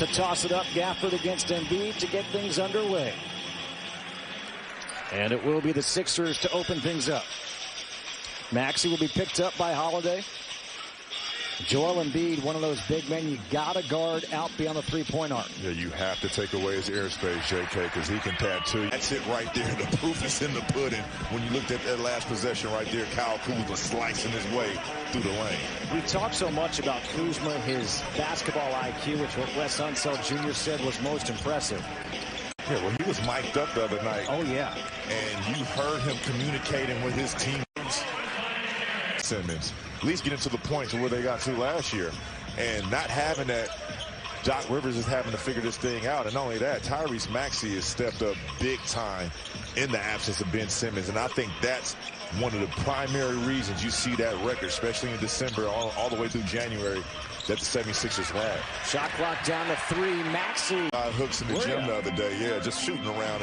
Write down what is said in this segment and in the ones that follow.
to toss it up. Gafford against Embiid to get things underway. And it will be the Sixers to open things up. Maxey will be picked up by Holiday. Joel Embiid, one of those big men you gotta guard out beyond the three-point arc. Yeah, you have to take away his airspace, JK, because he can tattoo. That's it right there. The proof is in the pudding. When you looked at that last possession right there, Kyle Kuzma slicing his way through the lane. We talk so much about Kuzma, his basketball IQ, which what Wes Unseld Jr. said was most impressive. Yeah, well, he was mic'd up the other night. Oh, yeah. And you heard him communicating with his teammates. Simmons, at least getting to the point to where they got to last year. And not having that, Doc Rivers is having to figure this thing out. And not only that, Tyrese Maxey has stepped up big time in the absence of Ben Simmons. And I think that's one of the primary reasons you see that record, especially in December, all the way through January, that the 76ers had. Shot clock down to 3. Maxey. Hooks in the gym the other day, yeah, just shooting around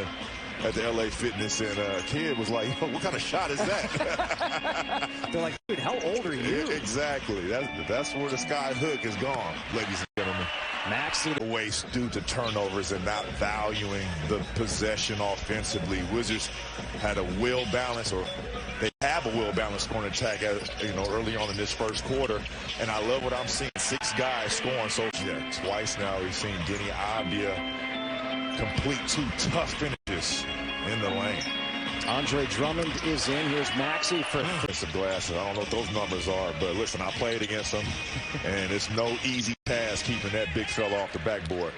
at the LA Fitness, and a kid was like, what kind of shot is that? They're like, dude, how old are you? Yeah, exactly. That's where the sky hook is gone, ladies and gentlemen. Maxey waste due to turnovers and not valuing the possession offensively. Wizards had a will balance, or they have a will balance scoring attack, early on in this first quarter. And I love what I'm seeing. 6 guys scoring. So yeah, twice now we've seen Denny Avdia complete 2 tough finishes in the lane. Andre Drummond is in. Here's Maxey for defensive glasses. I don't know what those numbers are, but listen, I played against them, and it's no easy task keeping that big fella off the backboard.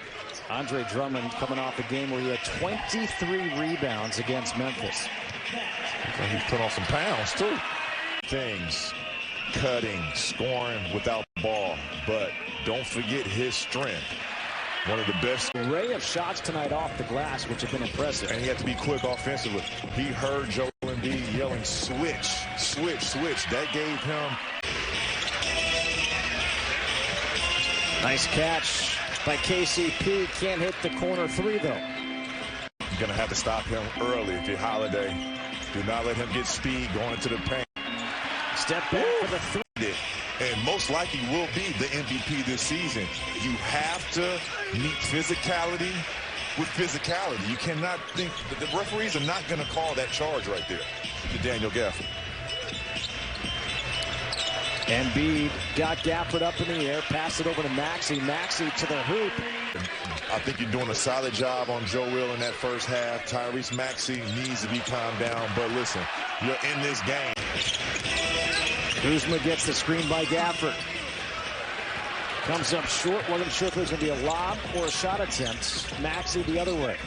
Andre Drummond coming off a game where he had 23 rebounds against Memphis. He's put on some pounds, too. Things, cutting, scoring without the ball, but don't forget his strength. One of the best array of shots tonight off the glass, which have been impressive. And he had to be quick offensively. He heard Joel Embiid yelling, switch, switch, switch. That gave him. Nice catch by KCP. Can't hit the corner 3, though. You're going to have to stop him early if you're Holiday. Do not let him get speed going into the paint. Step back for the 3. And most likely will be the MVP this season. You have to meet physicality with physicality. You cannot think that the referees are not going to call that charge right there to Daniel Gafford. Embiid got Gafford up in the air, passed it over to Maxey. Maxey to the hoop. I think you're doing a solid job on Joe Will in that first half. Tyrese Maxey needs to be calmed down. But listen, you're in this game. Kuzma gets the screen by Gafford. Comes up short. Wasn't sure if it was going to be a lob or a shot attempt. Maxey the other way.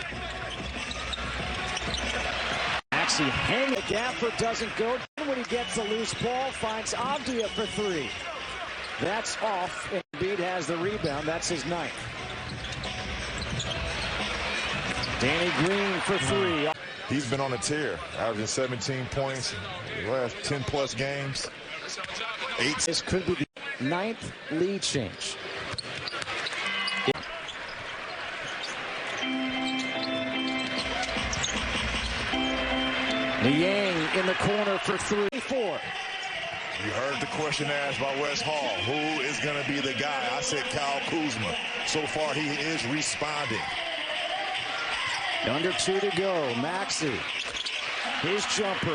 Maxey hanging. Gafford doesn't go. When he gets the loose ball, finds Avdia for 3. That's off. Embiid has the rebound. That's his 9th. Danny Green for 3. He's been on a tear, averaging 17 points in the last 10-plus games. 8. This could be the 9th lead change. Niang in the corner for 3. 4. You heard the question asked by Wes Hall. Who is going to be the guy? I said Kyle Kuzma. So far, he is responding. Under 2 to go. Maxey. His jumper.